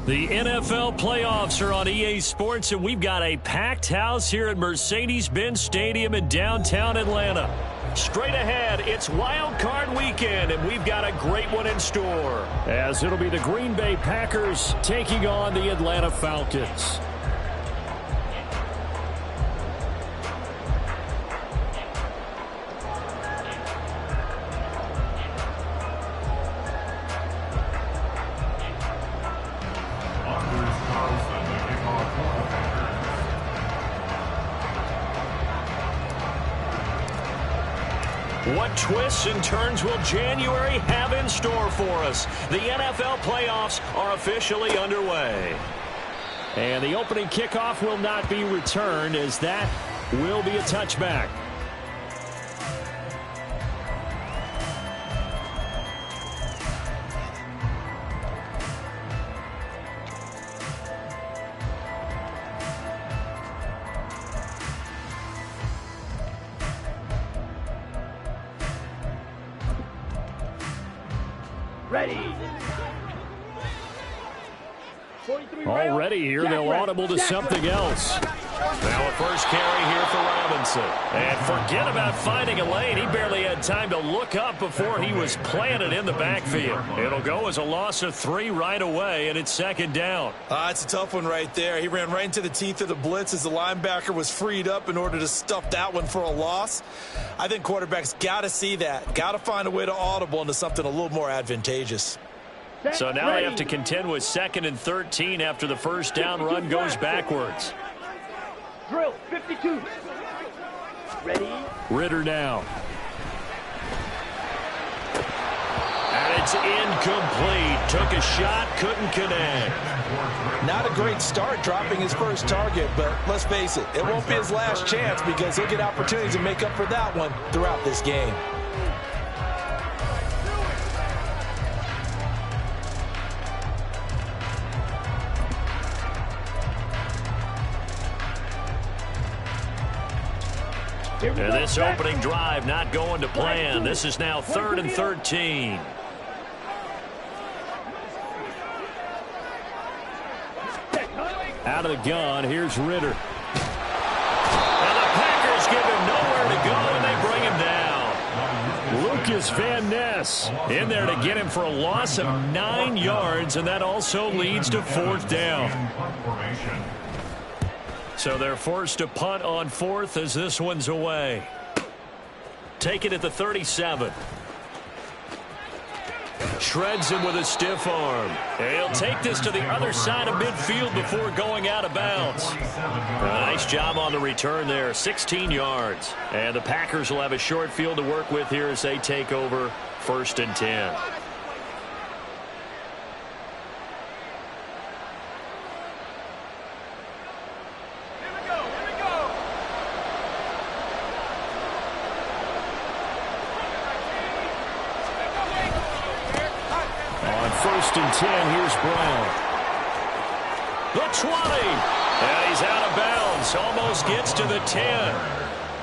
The NFL playoffs are on EA Sports, and we've got a packed house here at Mercedes-Benz Stadium in downtown Atlanta. Straight ahead, it's Wild Card Weekend, and we've got a great one in store, as it'll be the Green Bay Packers taking on the Atlanta Falcons. What twists and turns will January have in store for us? The NFL playoffs are officially underway. And the opening kickoff will not be returned, as that will be a touchback. Already here, they'll audible to something else. Now a first carry here for Robinson. And forget about finding a lane. He barely had time to look up before he was planted in the backfield. It'll go as a loss of 3 right away, and it's second down. It's a tough one right there. He ran right into the teeth of the blitz as the linebacker was freed up in order to stuff that one for a loss. I think quarterbacks got to see that. Got to find a way to audible into something a little more advantageous. So now they have to contend with 2nd and 13 after the first down run goes backwards. Drill, 52. Ready? Ritter now. And it's incomplete. Took a shot, couldn't connect. Not a great start dropping his first target, but let's face it, it won't be his last chance because he'll get opportunities to make up for that one throughout this game. And this opening drive not going to plan. This is now 3rd and 13. Out of the gun, here's Ritter. And the Packers give him nowhere to go, and they bring him down. Lucas Van Ness in there to get him for a loss of 9 yards, and that also leads to 4th down. So they're forced to punt on 4th as this one's away. Take it at the 37. Shreds him with a stiff arm. He'll take this to the other side of midfield before going out of bounds. Nice job on the return there, 16 yards. And the Packers will have a short field to work with here as they take over 1st and 10. And 10, here's Brown. The 20. And he's out of bounds. Almost gets to the 10.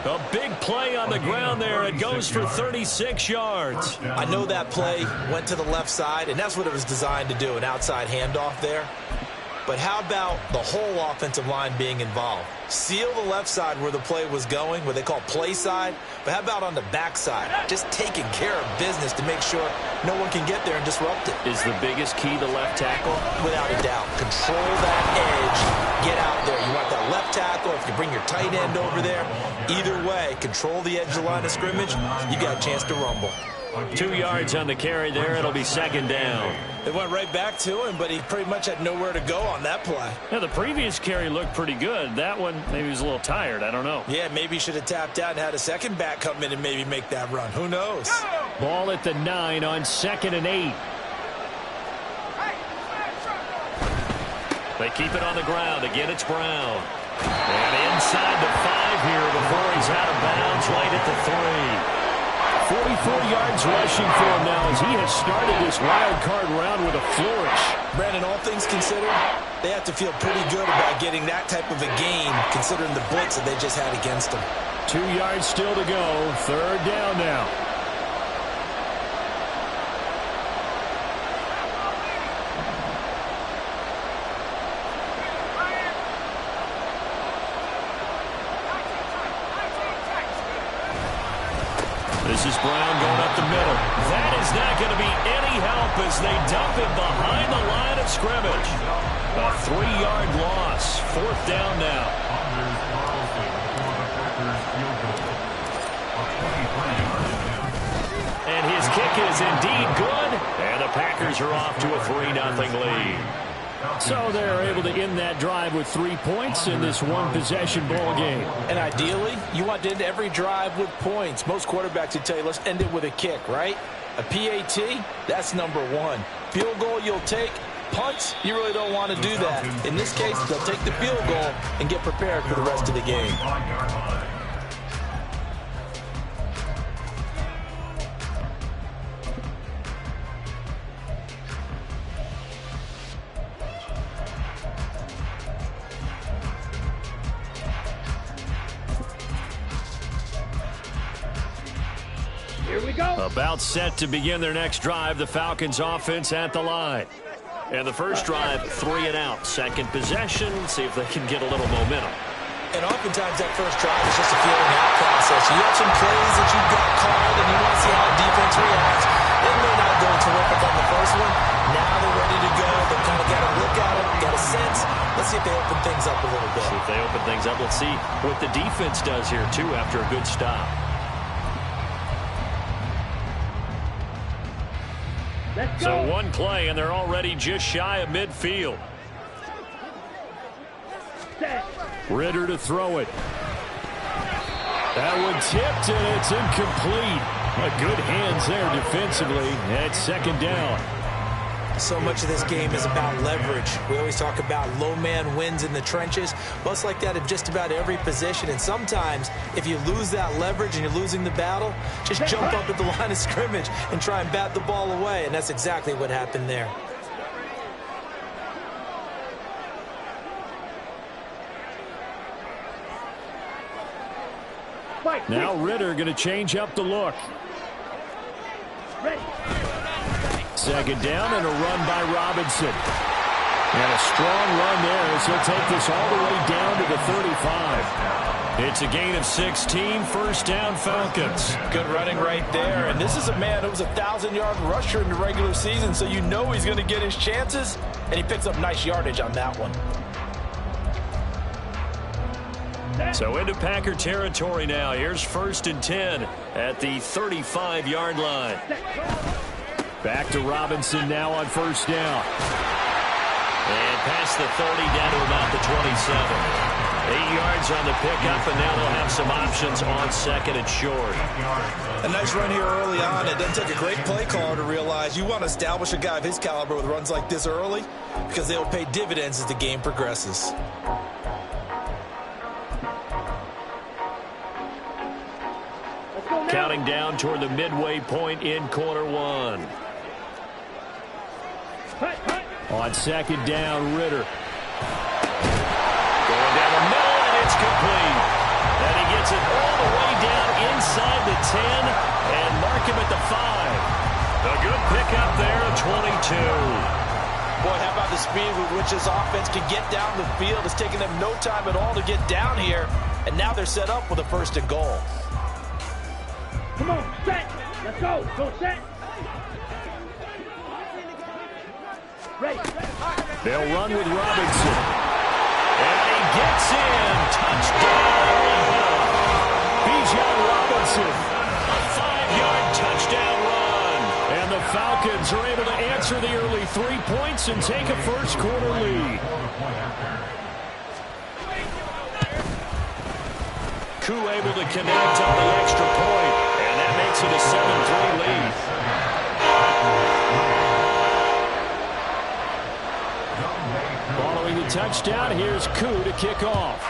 A big play on the ground there. It goes for 36 yards. I know that play went to the left side, and that's what it was designed to do, an outside handoff there. But how about the whole offensive line being involved? Seal the left side where the play was going, what they call play side. But how about on the back side? Just taking care of business to make sure no one can get there and disrupt it. Is the biggest key the left tackle? Without a doubt. Control that edge. Get out there. You want that left tackle. If you bring your tight end over there, either way, control the edge of the line of scrimmage, you got a chance to rumble. 2 yards on the carry there. It'll be 2nd down. They went right back to him, but he pretty much had nowhere to go on that play. Yeah, the previous carry looked pretty good. That one, maybe he was a little tired. I don't know. Yeah, maybe he should have tapped out and had a second back come in and maybe make that run. Who knows? Ball at the 9 on 2nd and 8. They keep it on the ground. Again, it's Brown. And inside the 5 here before he's out of bounds right at the 3. 44 yards rushing for him now as he has started this wild card round with a flourish. Brandon, all things considered, they have to feel pretty good about getting that type of a game considering the blitz that they just had against them. 2 yards still to go. 3rd down now. This is Brown going up the middle. That is not going to be any help as they dump him behind the line of scrimmage. A 3-yard loss. 4th down now. And his kick is indeed good. And the Packers are off to a 3-0 lead. So they're able to end that drive with 3 points in this one-possession ball game. And ideally, you want to end every drive with points. Most quarterbacks would tell you, let's end it with a kick, right? A PAT, that's number 1. Field goal you'll take. Punts, you really don't want to do that. In this case, they'll take the field goal and get prepared for the rest of the game. Here we go. About set to begin their next drive, the Falcons offense at the line. And the first drive, 3 and out. Second possession, see if they can get a little momentum. And oftentimes that first drive is just a feeling out process. You have some plays that you've got called and you want to see how the defense reacts. It may not go terrific on the first one. Now they're ready to go. They've kind of got a look at it, got a sense. Let's see if they open things up a little bit. See if they open things up. Let's see what the defense does here, too, after a good stop. So one play, and they're already just shy of midfield. Ritter to throw it. That one tipped, and it's incomplete. Good hands there defensively. At 2nd down. So much of this game is about leverage. We always talk about low man wins in the trenches. Well, it's like that in just about every position. And sometimes, if you lose that leverage and you're losing the battle, just jump up at the line of scrimmage and try and bat the ball away. And that's exactly what happened there. Now Ritter going to change up the look. Ready. 2nd down and a run by Robinson. And a strong run there as he'll take this all the way down to the 35. It's a gain of 16, 1st down Falcons. Good running right there. And this is a man who was a 1,000-yard rusher in the regular season, so you know he's going to get his chances. And he picks up nice yardage on that one. So into Packer territory now. Here's 1st and 10 at the 35-yard line. Back to Robinson now on 1st down. And past the 30 down to about the 27. 8 yards on the pickup, and now they'll have some options on 2nd and short. A nice run here early on. It doesn't take a great play caller to realize you want to establish a guy of his caliber with runs like this early because they'll pay dividends as the game progresses. Counting down toward the midway point in quarter 1. On 2nd down, Ritter. Going down the middle, and it's complete. And he gets it all the way down inside the 10 and mark him at the 5. A good pickup there, 22. Boy, how about the speed with which this offense can get down the field? It's taking them no time at all to get down here. And now they're set up with a 1st and goal. Come on, set. Let's go. Go set. Ready. They'll run with Robinson. And he gets in. Touchdown. Bijan Robinson. A 5-yard touchdown run. And the Falcons are able to answer the early 3 points and take a 1st quarter lead. Koo able to connect on the extra point. And that makes it a 7-3 lead. Following the touchdown, here's Koo to kick off.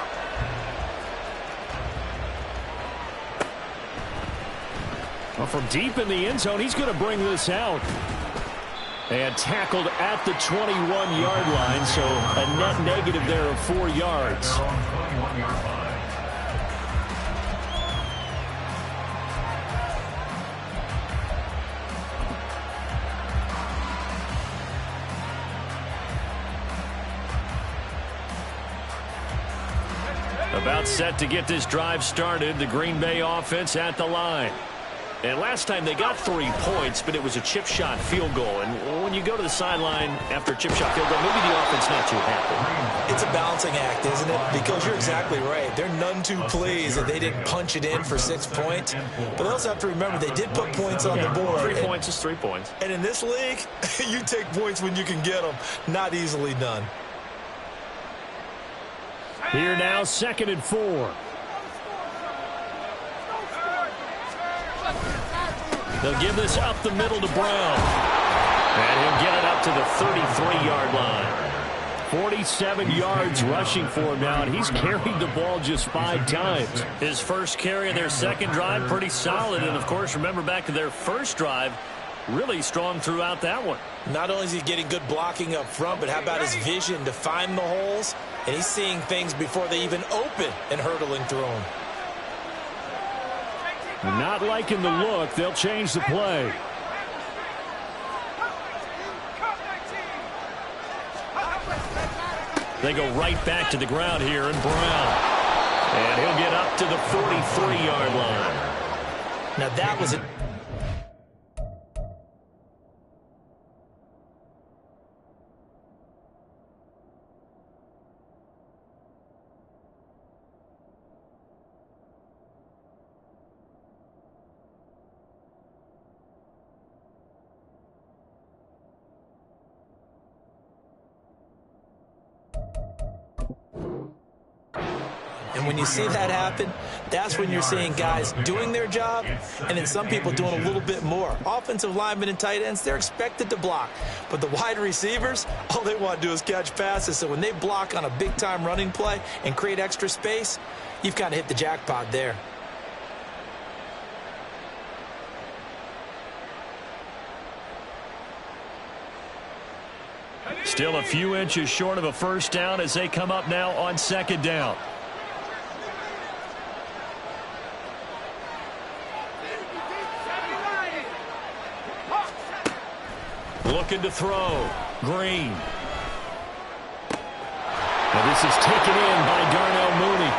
Well, from deep in the end zone, he's going to bring this out. And tackled at the 21-yard line, so a net negative there of 4 yards. About set to get this drive started. The Green Bay offense at the line. And last time they got 3 points, but it was a chip shot field goal. And when you go to the sideline after a chip shot field goal, maybe the offense not too happy. It's a balancing act, isn't it? Because you're exactly right. They're none too pleased that they didn't punch it in for 6 points. But they also have to remember they did put points on the board. 3 points is 3 points. And in this league, you take points when you can get them. Not easily done. Here now, 2nd and 4. They'll give this up the middle to Brown. And he'll get it up to the 33-yard line. 47 yards rushing for him now, and he's carried the ball just 5 times. His first carry of their second drive, pretty solid. And, of course, remember back to their first drive, really strong throughout that one. Not only is he getting good blocking up front, but how about his vision to find the holes? And he's seeing things before they even open and hurtling through them. Not liking the look. They'll change the play. They go right back to the ground here, and Brown. And he'll get up to the 43-yard line. Now that was a... And when you see that happen, that's when you're seeing guys doing their job and then some people doing a little bit more. Offensive linemen and tight ends, they're expected to block. But the wide receivers, all they want to do is catch passes. So when they block on a big-time running play and create extra space, you've kind of hit the jackpot there. Still a few inches short of a first down as they come up now on 2nd down. Looking to throw. Green. Now this is taken in by Darnell Mooney.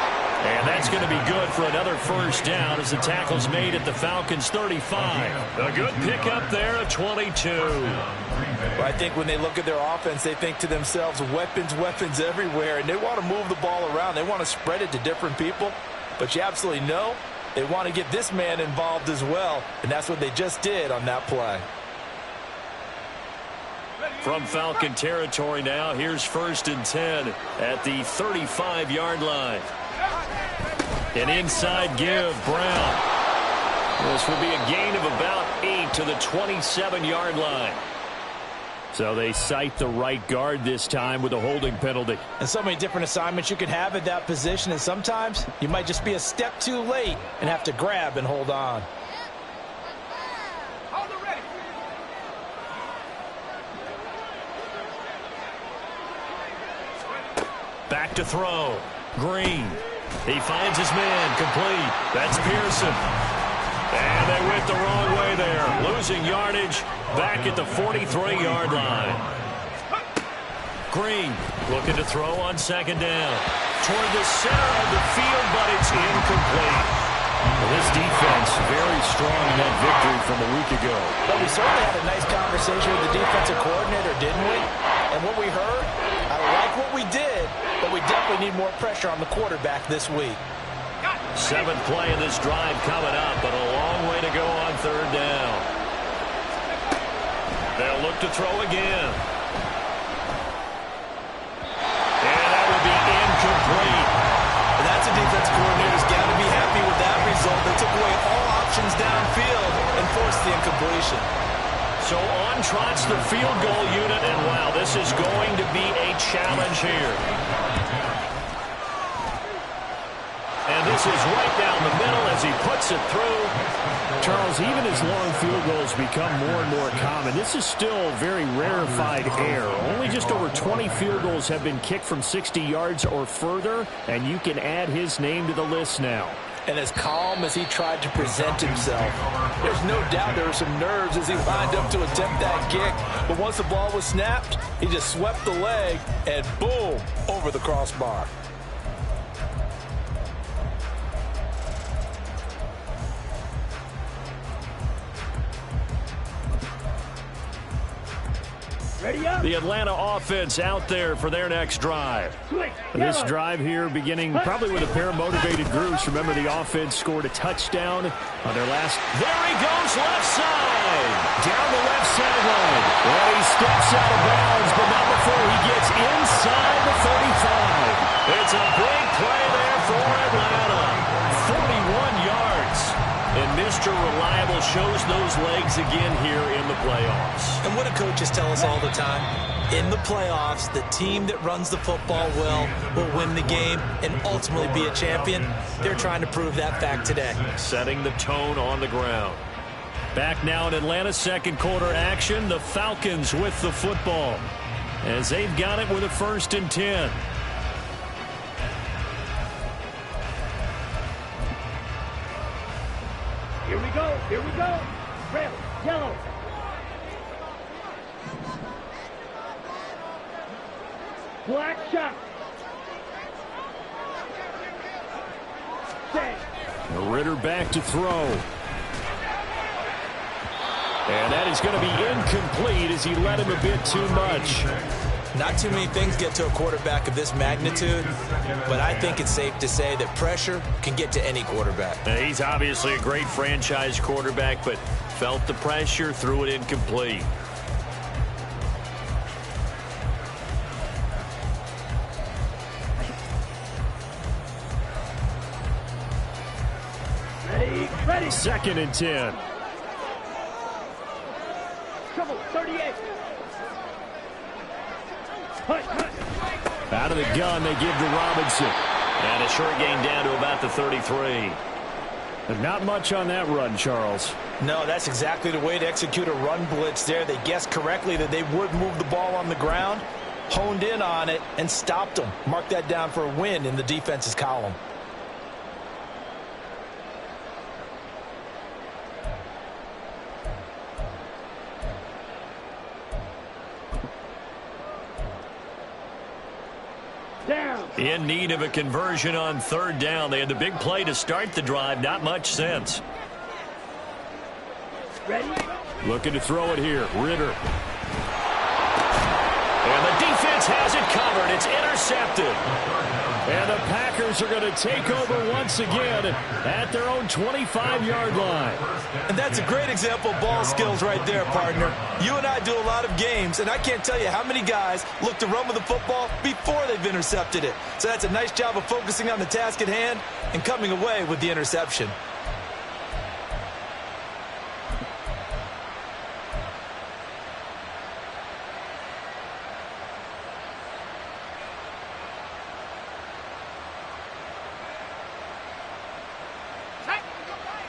And that's going to be good for another first down as the tackle's made at the Falcons' 35. A good pickup there at 22. Well, I think when they look at their offense, they think to themselves, weapons, weapons everywhere. And they want to move the ball around. They want to spread it to different people. But you absolutely know they want to get this man involved as well. And that's what they just did on that play. From Falcon territory now, here's 1st and 10 at the 35-yard line. An inside give, Brown. This will be a gain of about 8 to the 27-yard line. So they cite the right guard this time with a holding penalty. And so many different assignments you can have at that position, and sometimes you might just be a step too late and have to grab and hold on. Back to throw. Green. He finds his man. Complete. That's Pearson. And they went the wrong way there. Losing yardage back at the 43-yard line. Green looking to throw on 2nd down. Toward the center of the field, but it's incomplete. Well, this defense very strong in that victory from a week ago. But we certainly had a nice conversation with the defensive coordinator, didn't we? And what we heard, I like what we did, but we definitely need more pressure on the quarterback this week. 7th play of this drive coming up, but a long way to go on 3rd down. They'll look to throw again. And that will be incomplete. And that's a defense coordinator's got to be happy with that result. They took away all options downfield and forced the incompletion. So on trots the field goal unit, and wow, this is going to be a challenge here. And this is right down the middle as he puts it through. Charles, even as long field goals become more and more common, this is still very rarefied air. Only just over 20 field goals have been kicked from 60 yards or further, and you can add his name to the list now. And as calm as he tried to present himself, there's no doubt there were some nerves as he lined up to attempt that kick. But once the ball was snapped, he just swept the leg and boom, over the crossbar. Ready up. The Atlanta offense out there for their next drive. This drive here beginning probably with a pair of motivated groups. Remember, the offense scored a touchdown on their last. There he goes, left side. Down the left sideline. And he steps out of bounds, but not before he gets inside the 35. It's a big play there for Atlanta. 41 yards. And Mr. Reliable shows those legs again here in the playoffs. And what do coaches tell us all the time? In the playoffs, the team that runs the football well will win the game and ultimately be a champion. They're trying to prove that fact today. Setting the tone on the ground. Back now in Atlanta, second quarter action. The Falcons with the football as they've got it with a 1st and 10. Here we go. Here we go. Red, yellow. Black shot. Set. Ritter back to throw. And that is going to be incomplete as he let him a bit too much. Not too many things get to a quarterback of this magnitude, but I think it's safe to say that pressure can get to any quarterback. He's obviously a great franchise quarterback, but felt the pressure, threw it incomplete. Ready. 2nd and 10. Trouble, 38. Hut. Out of the gun, they give to Robinson. And a short gain down to about the 33. But not much on that run, Charles. No, that's exactly the way to execute a run blitz there. They guessed correctly that they would move the ball on the ground, honed in on it, and stopped them. Mark that down for a win in the defense's column. Down. In need of a conversion on 3rd down. They had the big play to start the drive. Not much sense. Ready. Looking to throw it here. Ritter. And the defense has it covered. It's intercepted. And the Packers are going to take over once again at their own 25-yard line. And that's a great example of ball skills right there, partner. You and I do a lot of games, and I can't tell you how many guys look to run with the football before they've intercepted it. So that's a nice job of focusing on the task at hand and coming away with the interception.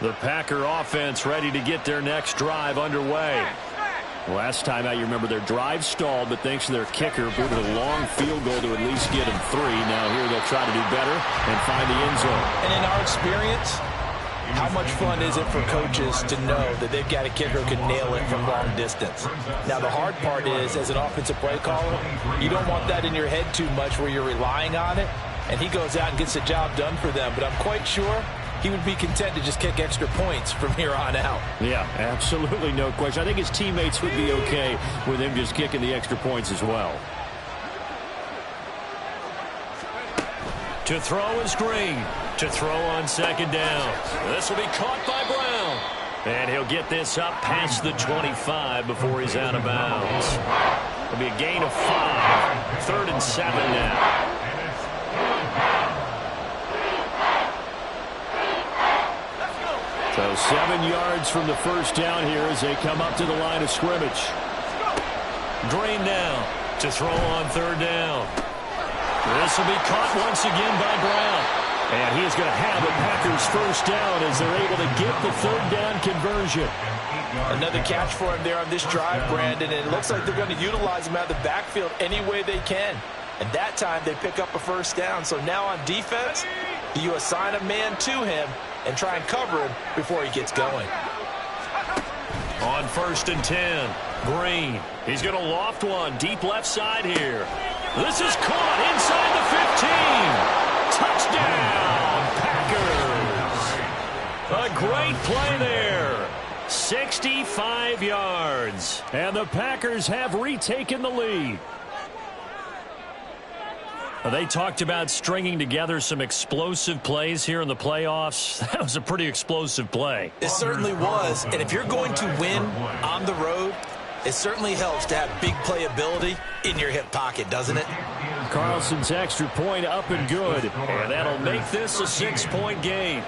The Packer offense ready to get their next drive underway. Last time out, you remember their drive stalled, but thanks to their kicker, booted a long field goal to at least get them 3. Now here they'll try to do better and find the end zone. And in our experience, how much fun is it for coaches to know that they've got a kicker who can nail it from long distance? Now, the hard part is, as an offensive play caller, you don't want that in your head too much where you're relying on it, and he goes out and gets the job done for them. But I'm quite sure he would be content to just kick extra points from here on out. Yeah, absolutely no question. I think his teammates would be okay with him just kicking the extra points as well. To throw is Green. To throw on 2nd down. This will be caught by Brown. And he'll get this up past the 25 before he's out of bounds. It'll be a gain of 5. 3rd and 7 now. So 7 yards from the 1st down here as they come up to the line of scrimmage. Green now to throw on 3rd down. This will be caught once again by Brown. And he is going to have the Packers 1st down as they're able to get the 3rd down conversion. Another catch for him there on this drive, Brandon, and it looks like they're going to utilize him out of the backfield any way they can. And that time they pick up a 1st down. So now on defense, you assign a man to him and try and cover him before he gets going. On 1st and 10, Green. He's going to loft one deep left side here. This is caught inside the 15. Touchdown, Packers. A great play there. 65 yards. And the Packers have retaken the lead. They talked about stringing together some explosive plays here in the playoffs. That was a pretty explosive play. It certainly was. And if you're going to win on the road, it certainly helps to have big playability in your hip pocket, doesn't it? Carlson's extra point up and good. And that'll make this a 6-point game.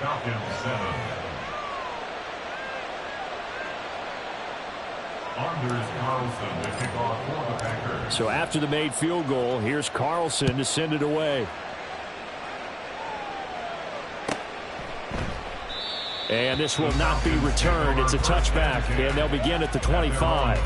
So after the made field goal, here's Carlson to send it away. And this will not be returned. It's a touchback, and they'll begin at the 25.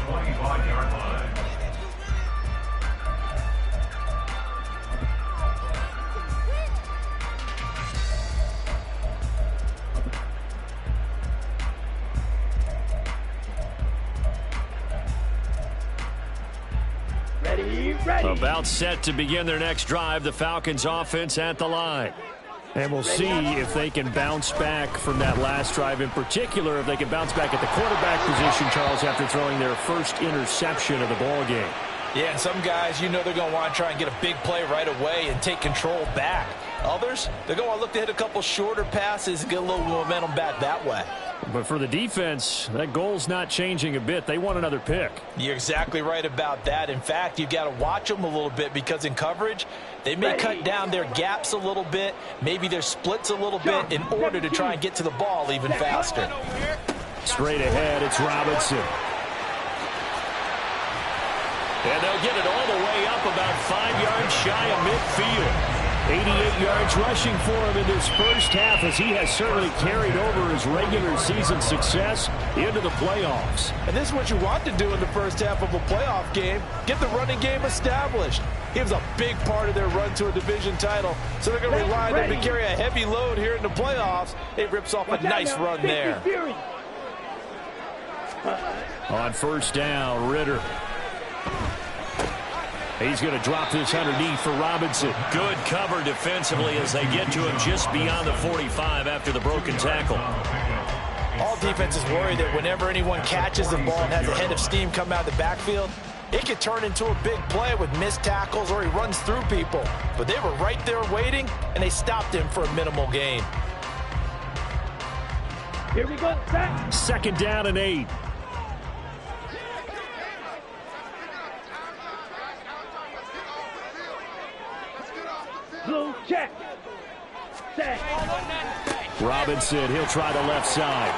About set to begin their next drive, the Falcons offense at the line. And we'll see if they can bounce back from that last drive. In particular, if they can bounce back at the quarterback position, Charles, after throwing their first interception of the ball game. Yeah, and some guys, you know they're going to want to try and get a big play right away and take control back. Others, they're going to want to look to hit a couple shorter passes and get a little momentum back that way. But for the defense, that goal's not changing a bit. They want another pick. You're exactly right about that. In fact, you've got to watch them a little bit because in coverage, they may cut down their gaps a little bit, maybe their splits a little bit in order to try and get to the ball even faster. Straight ahead, it's Robinson. And they'll get it all the way up about 5 yards shy of midfield. 88 yards rushing for him in this first half, as he has certainly carried over his regular season success into the playoffs. And this is what you want to do in the first half of a playoff game. Get the running game established. He was a big part of their run to a division title, so they're going to rely on them to carry a heavy load here in the playoffs. It rips off a nice run there. On first down, Ritter. He's going to drop this underneath for Robinson. Good cover defensively as they get to him just beyond the 45 after the broken tackle. All defenses worry that whenever anyone catches the ball and has a head of steam come out of the backfield, it could turn into a big play with missed tackles or he runs through people. But they were right there waiting, and they stopped him for a minimal gain. Here we go, set. Second down and 8. Blue check. Set. Robinson, he'll try the left side.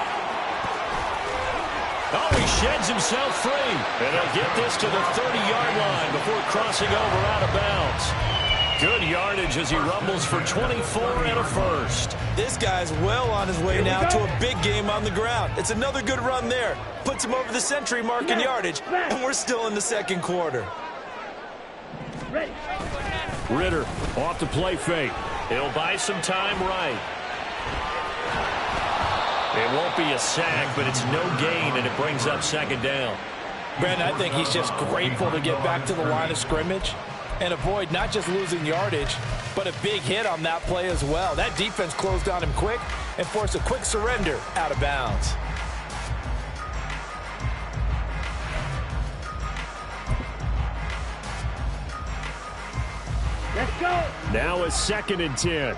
Oh, he sheds himself free. And he'll get this to the 30-yard line before crossing over out of bounds. Good yardage as he rumbles for 24 and a first. This guy's well on his way now to a big game on the ground. It's another good run there. Puts him over the century mark in yardage, and we're still in the second quarter. Ready. Ritter off the play fake. He'll buy some time right. It won't be a sack, but it's no gain, and it brings up second down. Brandon, I think he's just grateful to get back to the line of scrimmage and avoid not just losing yardage, but a big hit on that play as well. That defense closed on him quick and forced a quick surrender out of bounds. Let's go. Now a second and 10.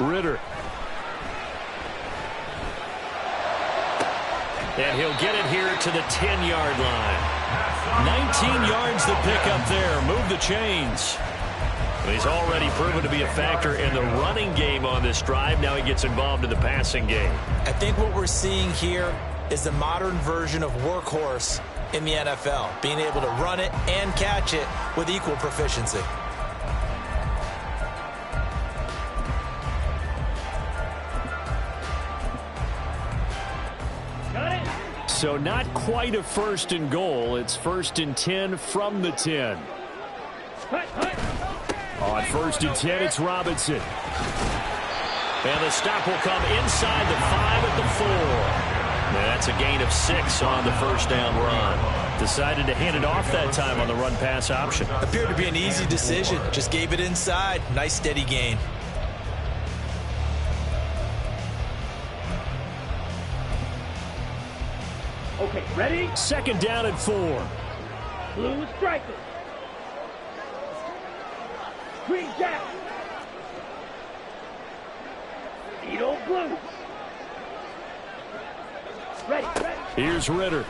Ritter. And he'll get it here to the 10-yard line. 19 yards the pick up there. Move the chains. He's already proven to be a factor in the running game on this drive. Now he gets involved in the passing game. I think what we're seeing here is the modern version of workhorse in the NFL, being able to run it and catch it with equal proficiency. So not quite a first and goal. It's first and 10 from the 10. On first and 10, it's Robinson. And the stop will come inside the 5 at the 4. And that's a gain of 6 on the first down run. Decided to hand it off that time on the run-pass option. Appeared to be an easy decision. Just gave it inside. Nice steady gain. Okay, ready? Second down and 4. Blue strikers. Green jack. Edo blue. Ready. Here's Ritter.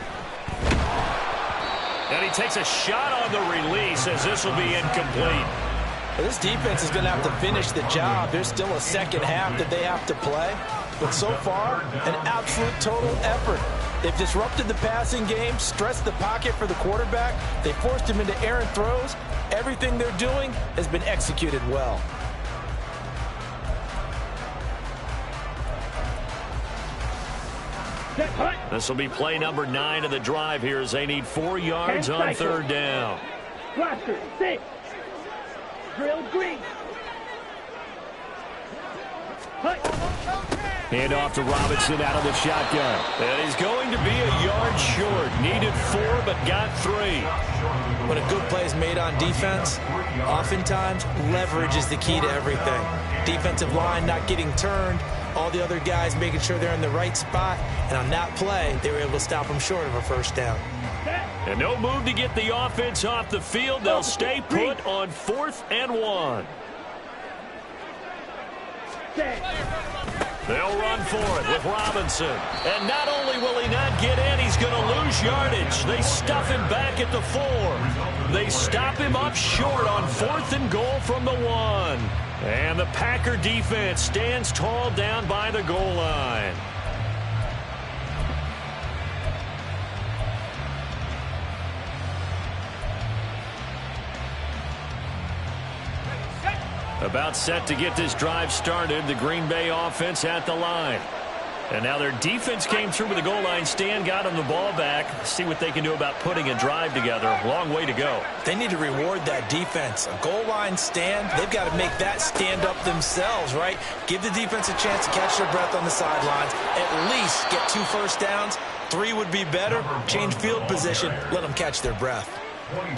And he takes a shot on the release as this will be incomplete. This defense is going to have to finish the job. There's still a second half that they have to play. But so far, an absolute total effort. They've disrupted the passing game, stressed the pocket for the quarterback. They forced him into errant throws. Everything they're doing has been executed well. This will be play number 9 of the drive here as they need 4 yards on third down. Blaster 6. Drill green. Hand off to Robinson out of the shotgun. And he's going to be a yard short. Needed 4, but got 3. When a good play is made on defense, oftentimes leverage is the key to everything. Defensive line not getting turned, all the other guys making sure they're in the right spot, and on that play, they were able to stop them short of a first down. And no move to get the offense off the field. They'll stay put on 4th and 1. They'll run for it with Robinson. And not only will he not get in, he's going to lose yardage. They stuff him back at the 4. They stop him up short on 4th and goal from the 1. And the Packer defense stands tall down by the goal line. About set to get this drive started. The Green Bay offense at the line. And now their defense came through with the goal line stand, got them the ball back. See what they can do about putting a drive together. Long way to go. They need to reward that defense. A goal line stand, they've got to make that stand up themselves, right? Give the defense a chance to catch their breath on the sidelines. At least get 2 first downs. 3 would be better. Change field position. Let them catch their breath.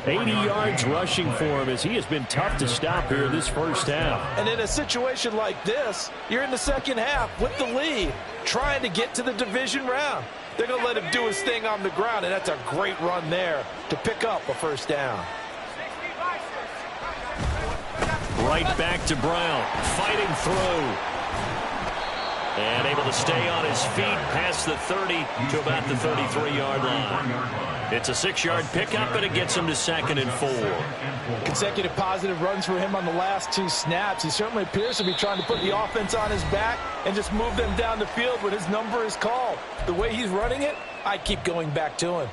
80 yards rushing for him as he has been tough to stop here this first half. And in a situation like this, you're in the second half with the lead, trying to get to the division round. They're going to let him do his thing on the ground, and that's a great run there to pick up a first down. Right back to Brown, fighting through. And able to stay on his feet past the 30 to about the 33-yard line. It's a 6-yard pickup, and it gets him to 2nd and 4. Consecutive positive runs for him on the last 2 snaps. He certainly appears to be trying to put the offense on his back and just move them down the field when his number is called. The way he's running it, I keep going back to him.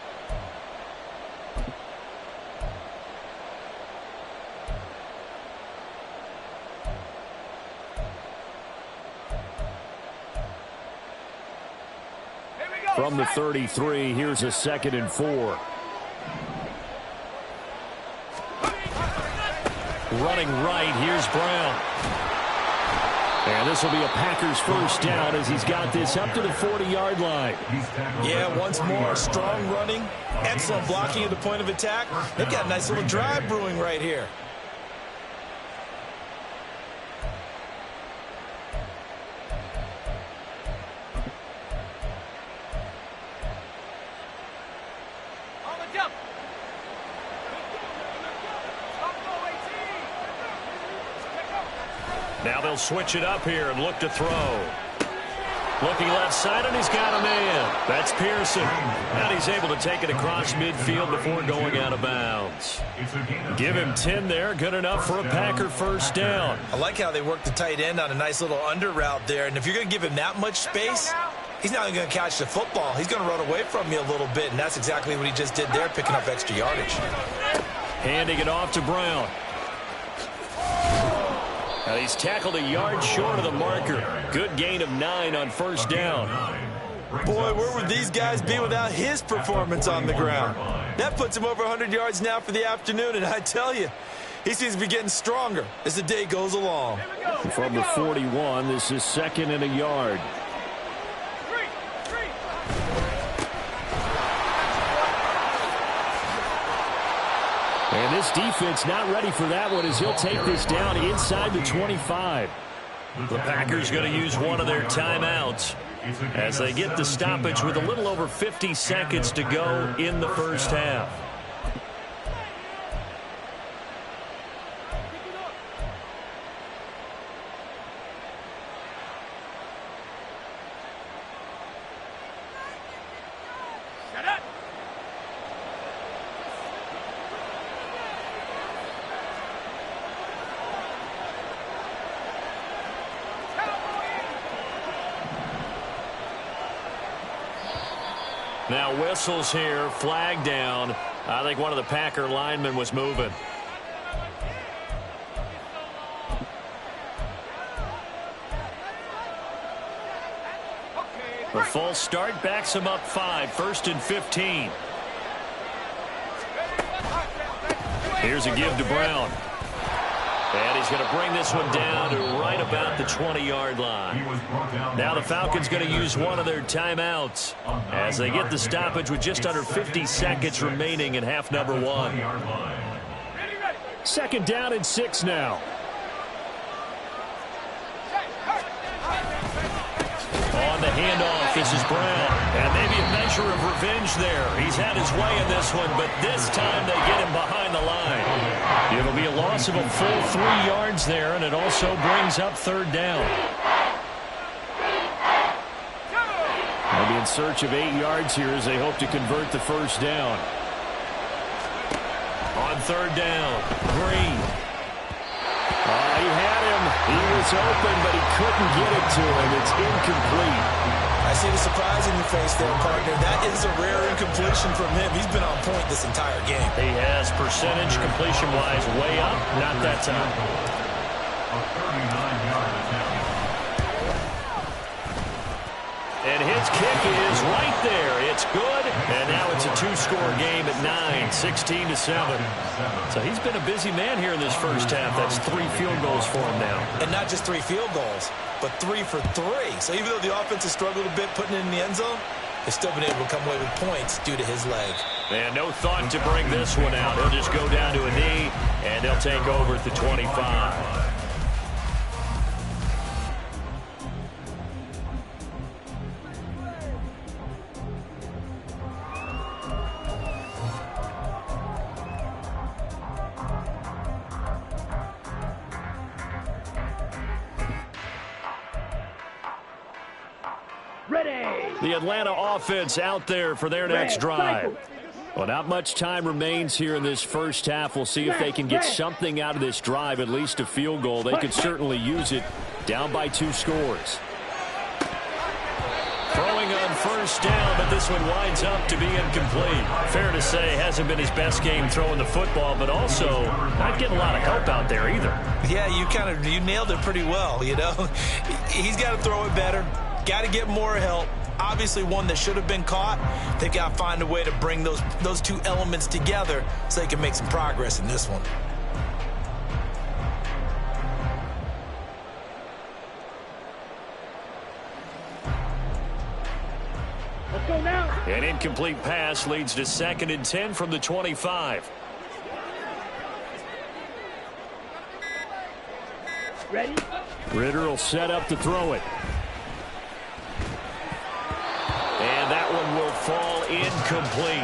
From the 33, here's a 2nd and 4. Running right, here's Brown. And this will be a Packers first down as he's got this up to the 40-yard line. Yeah, once more, strong running, excellent blocking at the point of attack. They've got a nice little drive brewing right here. Now they'll switch it up here and look to throw. Looking left side, and he's got a man. That's Pearson. And he's able to take it across midfield before going out of bounds. Give him 10 there. Good enough for a Packer first down. I like how they work the tight end on a nice little under route there. And if you're going to give him that much space, he's not even going to catch the football. He's going to run away from you a little bit, and that's exactly what he just did there, picking up extra yardage. Handing it off to Brown. Now he's tackled a yard short of the marker. Good gain of 9 on first down. Boy, where would these guys be without his performance on the ground? That puts him over 100 yards now for the afternoon, and I tell you, he seems to be getting stronger as the day goes along. From the 41, this is 2nd and a yard. And this defense not ready for that one as he'll take this down inside the 25. The Packers going to use one of their timeouts. as they get the stoppage with a little over 50 seconds to go in the first half. Now whistles here, flag down. I think one of the Packer linemen was moving. The false start backs him up 5, 1st and 15. Here's a give to Brown. And he's going to bring this one down to right about the 20-yard line. Now the Falcons going to use one of their timeouts as they get the stoppage with just under 50 seconds remaining in half number 1. 2nd down and 6 now. On the handoff, this is Brown. And maybe a measure of revenge there. He's had his way in this one, but this time they get him behind the line. It'll be a loss of a full 3 yards there, and it also brings up 3rd down. They'll be in search of 8 yards here as they hope to convert the 1st down. On 3rd down, Green. He had him. He was open, but he couldn't get it to him. It's incomplete. I see the surprise in your face there, partner. That is a rare incompletion from him. He's been on point this entire game. He has percentage completion-wise way up. Not that time. And his kick is right there. It's good. And now it's a 2-score game at 9, 16-7. So he's been a busy man here in this first half. That's 3 field goals for him now. And not just 3 field goals, but 3 for 3. So even though the offense has struggled a bit putting it in the end zone, they've still been able to come away with points due to his leg. And no thought to bring this one out. He'll just go down to a knee, and they'll take over at the 25. The Atlanta offense out there for their next drive. Well, not much time remains here in this first half. We'll see if they can get something out of this drive, at least a field goal. They could certainly use it, down by 2 scores. Throwing on 1st down, but this one winds up to be incomplete. Fair to say, hasn't been his best game throwing the football, but also not getting a lot of help out there either. Yeah, you nailed it pretty well, you know. He's got to throw it better. Got to get more help. Obviously one that should have been caught. They've got to find a way to bring those 2 elements together so they can make some progress in this one. Let's go now. An incomplete pass leads to 2nd and 10 from the 25. Ready? Ritter will set up to throw it. And that one will fall incomplete.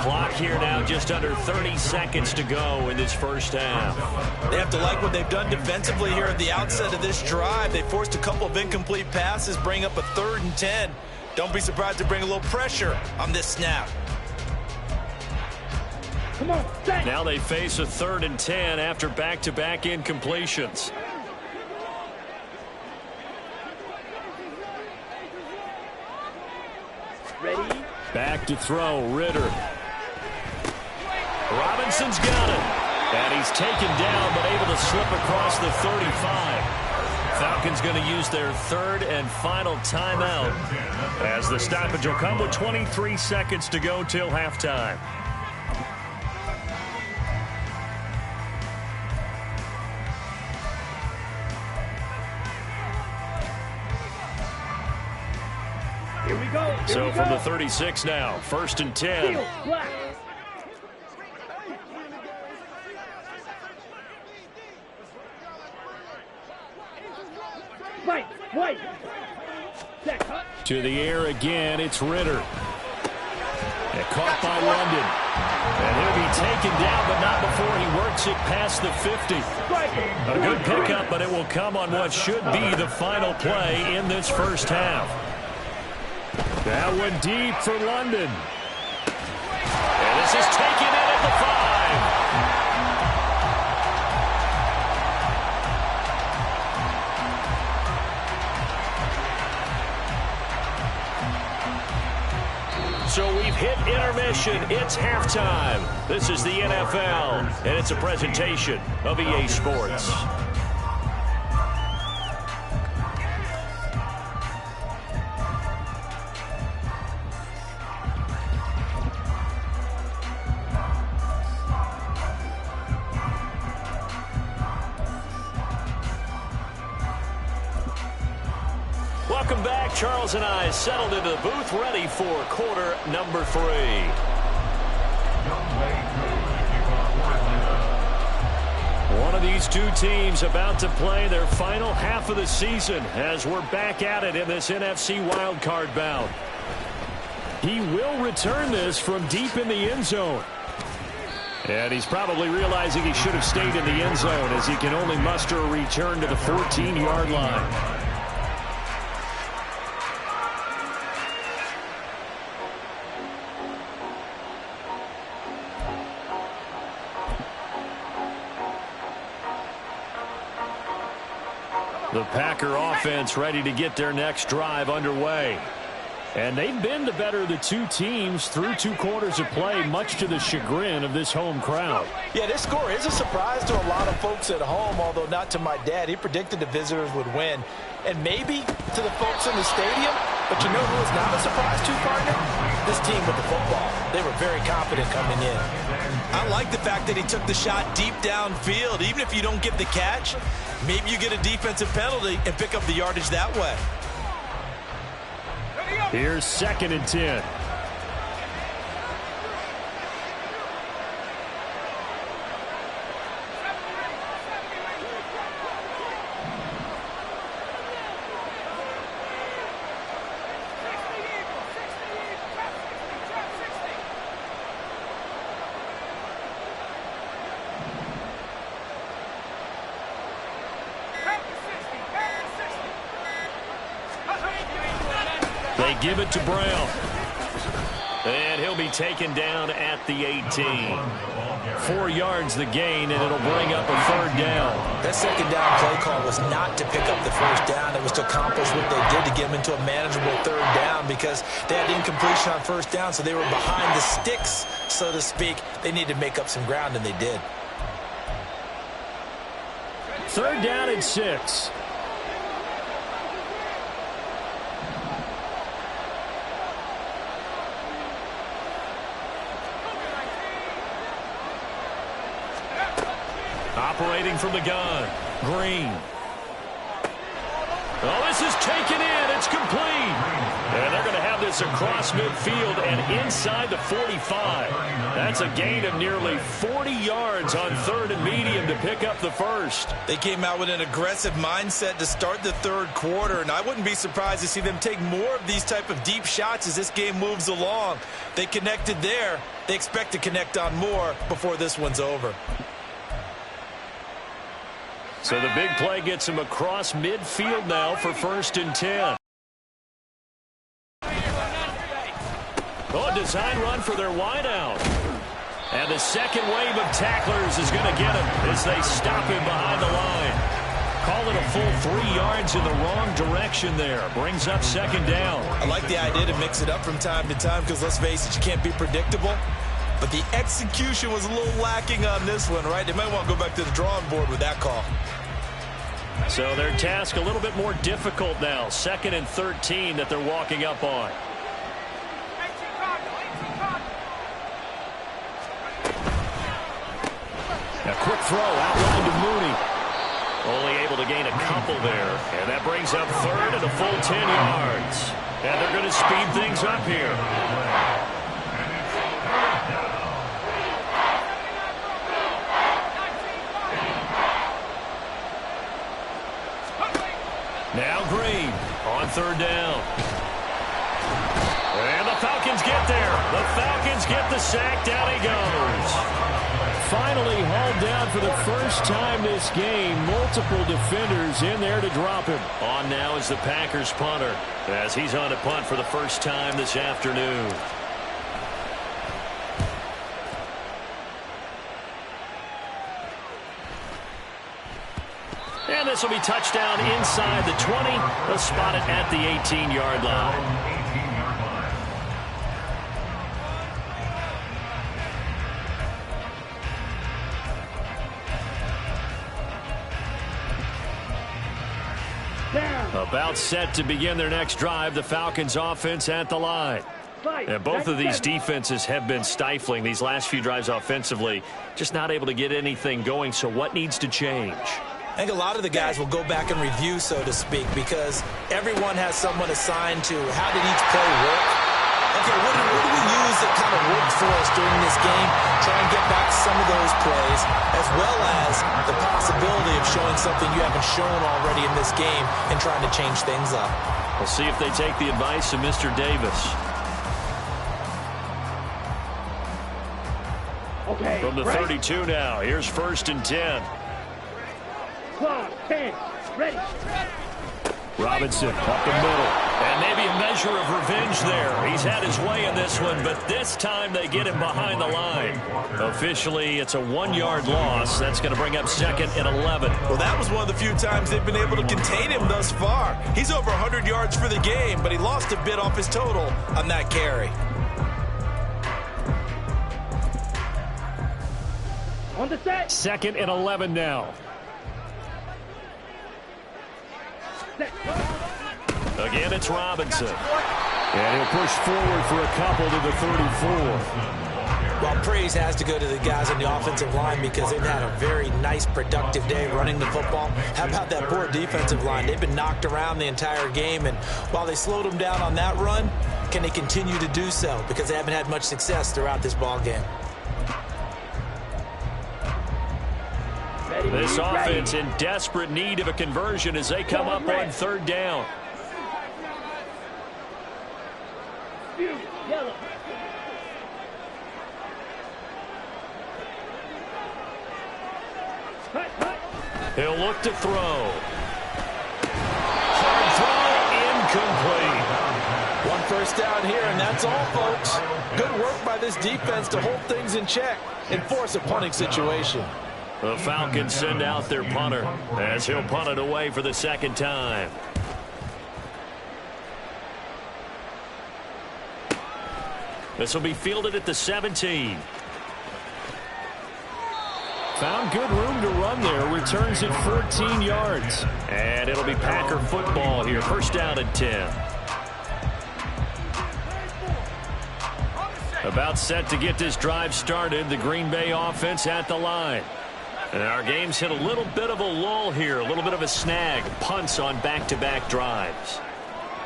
Clock here now, just under 30 seconds to go in this first half. They have to like what they've done defensively here at the outset of this drive. They forced a couple of incomplete passes, bring up a 3rd and 10. Don't be surprised to bring a little pressure on this snap. Come on, set. Now they face a 3rd and 10 after back-to-back incompletions. Ready? Back to throw, Ritter. Robinson's got it. And he's taken down, but able to slip across the 35. Falcons going to use their 3rd and final timeout as the stoppage will come with 23 seconds to go till halftime. Here we go. So from the 36 now, 1st and 10. Right, white. To the air again, it's Ritter. And caught by London. And he'll be taken down, but not before he works it past the 50. A good pickup, but it will come on what should be the final play in this first half. That one deep for London. And this is taken in at the 5. So we've hit intermission. It's halftime. This is the NFL, and it's a presentation of EA Sports. Welcome back. Charles and I settled into the booth, ready for quarter number 3. One of these two teams about to play their final half of the season as we're back at it in this NFC wildcard bout. He will return this from deep in the end zone. And he's probably realizing he should have stayed in the end zone as he can only muster a return to the 14-yard line. The Packer offense ready to get their next drive underway. And they've been the better of the two teams through 2 quarters of play, much to the chagrin of this home crowd. Yeah, this score is a surprise to a lot of folks at home, although not to my dad. He predicted the visitors would win. And maybe to the folks in the stadium, but you know who is not a surprise to, partner? This team with the football. They were very confident coming in. I like the fact that he took the shot deep downfield. Even if you don't get the catch, maybe you get a defensive penalty and pick up the yardage that way. Here's 2nd and 10. They give it to Brown. And he'll be taken down at the 18. 4 yards the gain, and it'll bring up a 3rd down. That 2nd down play call was not to pick up the 1st down. It was to accomplish what they did to get them into a manageable 3rd down because they had incompletion on 1st down, so they were behind the sticks, so to speak. They needed to make up some ground, and they did. 3rd down and 6. Operating from the gun, Green. Oh, this is taken in. It's complete. And they're going to have this across midfield and inside the 45. That's a gain of nearly 40 yards on 3rd and medium to pick up the 1st. They came out with an aggressive mindset to start the 3rd quarter, and I wouldn't be surprised to see them take more of these type of deep shots as this game moves along. They connected there. They expect to connect on more before this one's over. So the big play gets him across midfield now for 1st and 10. Oh, a design run for their wideout. And the 2nd wave of tacklers is going to get him as they stop him behind the line. Call it a full 3 yards in the wrong direction there. Brings up 2nd down. I like the idea to mix it up from time to time because, let's face it, you can't be predictable. But the execution was a little lacking on this one, right? They might want to go back to the drawing board with that call. So their task a little bit more difficult now. 2nd and 13 that they're walking up on. A quick throw outlined to Mooney. Only able to gain a couple there. And that brings up 3rd and a full 10 yards. And they're going to speed things up here. Now Green on 3rd down. get the sack. Down he goes. Finally hauled down for the first time this game. Multiple defenders in there to drop him. On now is the Packers punter as he's on to punt for the first time this afternoon. And this will be touchdown inside the 20. They'll spot it at the 18-yard line. About set to begin their next drive. The Falcons offense at the line. And both of these defenses have been stifling these last few drives offensively. Just not able to get anything going. So what needs to change? I think a lot of the guys will go back and review, so to speak, because everyone has someone assigned to how did each play work. Okay, what do we use that kind of worked for us during this game? Try and get back some of those plays, as well as the possibility of showing something you haven't shown already in this game and trying to change things up. We'll see if they take the advice of Mr. Davis. Okay. From the 32 now, here's 1st and 10. Clock, 10, ready. Robinson up the middle. And maybe a measure of revenge there. He's had his way in this one, but this time they get him behind the line. Officially, it's a 1-yard loss. That's going to bring up 2nd and 11. Well, that was one of the few times they've been able to contain him thus far. He's over 100 yards for the game, but he lost a bit off his total on that carry. On the set. 2nd and 11 now. Again, it's Robinson. And he'll push forward for a couple to the 34. Well, praise has to go to the guys on the offensive line because they've had a very nice, productive day running the football. How about that poor defensive line? They've been knocked around the entire game, and while they slowed them down on that run, can they continue to do so? Because they haven't had much success throughout this ball game. This offense in desperate need of a conversion as they come up on 3rd down. Yellow. He'll look to throw. Hard throw, incomplete. 1 first down here, and that's all, folks. Good work by this defense to hold things in check and force a punting situation. The Falcons send out their punter as he'll punt it away for the 2nd time. This will be fielded at the 17. Found good room to run there. Returns it 14 yards. And it'll be Packer football here. 1st down and 10. About set to get this drive started. The Green Bay offense at the line. And our game's hit a little bit of a lull here. A little bit of a snag. Punts on back-to-back drives.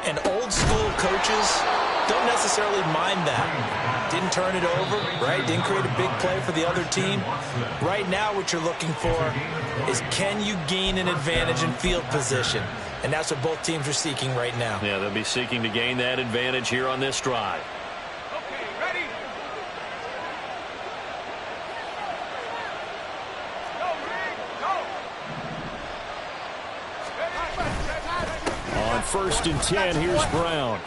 And old school coaches don't necessarily mind that. Didn't turn it over, right? Didn't create a big play for the other team. Right now what you're looking for is can you gain an advantage in field position? And that's what both teams are seeking right now. Yeah, they'll be seeking to gain that advantage here on this drive. Okay, ready? Go, Rick, go! On 1st and 10, here's Brown.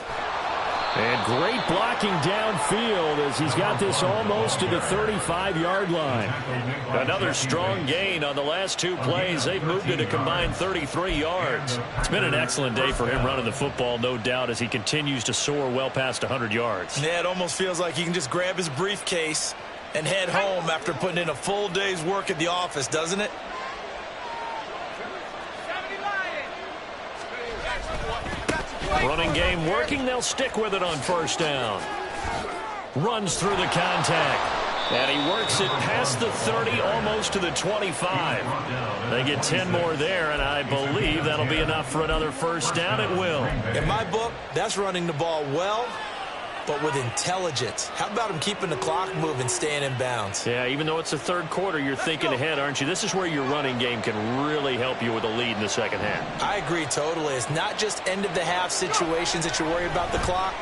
And great blocking downfield as he's got this almost to the 35-yard line. Another strong gain on the last 2 plays. They've moved it a combined 33 yards. It's been an excellent day for him running the football, no doubt, as he continues to soar well past 100 yards. Yeah, it almost feels like he can just grab his briefcase and head home after putting in a full day's work at the office, doesn't it? Running game working. They'll stick with it on 1st down. Runs through the contact. And he works it past the 30, almost to the 25. They get 10 more there, and I believe that'll be enough for another 1st down. It will. In my book, that's running the ball well, but with intelligence. How about him keeping the clock moving, staying in bounds? Yeah, even though it's the 3rd quarter, you're thinking ahead, aren't you? This is where your running game can really help you with a lead in the 2nd half. I agree totally. It's not just end-of-the-half situations that you're worried about the clock.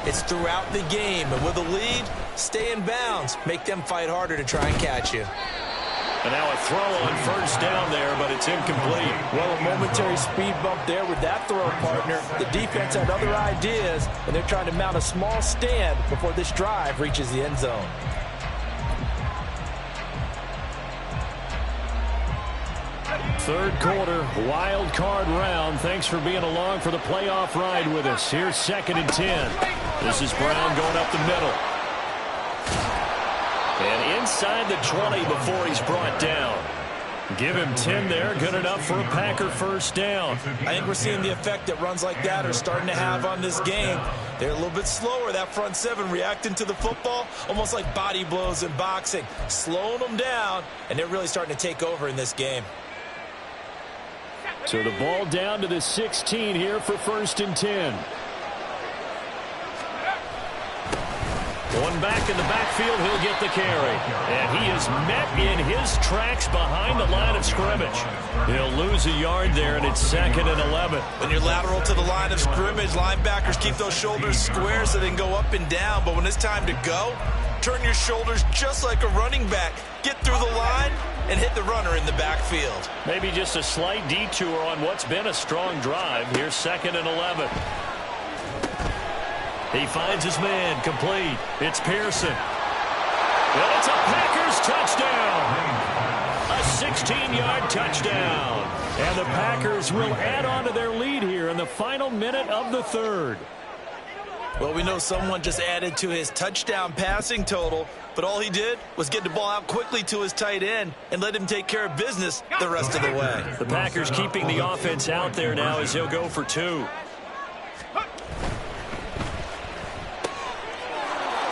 It's throughout the game. And with a lead, stay in bounds. Make them fight harder to try and catch you. And now a throw on first down there, but it's incomplete. Well, a momentary speed bump there with that throw, partner. The defense had other ideas, and they're trying to mount a small stand before this drive reaches the end zone. Third quarter, wild card round. Thanks for being along for the playoff ride with us. Here's 2nd and 10. This is Brown going up the middle. And inside the 20 before he's brought down. Give him 10 there. Good enough for a Packer first down. I think we're seeing the effect that runs like that are starting to have on this game. They're a little bit slower, that front seven, reacting to the football, almost like body blows in boxing, slowing them down, and they're really starting to take over in this game. So the ball down to the 16 here for 1st and 10. One back in the backfield, he'll get the carry. And he is met in his tracks behind the line of scrimmage. He'll lose a yard there, and it's 2nd and 11. When you're lateral to the line of scrimmage, linebackers keep those shoulders square so they can go up and down. But when it's time to go, turn your shoulders just like a running back. Get through the line and hit the runner in the backfield. Maybe just a slight detour on what's been a strong drive. Here's 2nd and 11. He finds his man, complete. It's Pearson. And it's a Packers touchdown. A 16-yard touchdown. And the Packers will add on to their lead here in the final minute of the third. Well, we know someone just added to his touchdown passing total, but all he did was get the ball out quickly to his tight end and let him take care of business the rest of the way. The Packers keeping the offense out there now as he'll go for 2.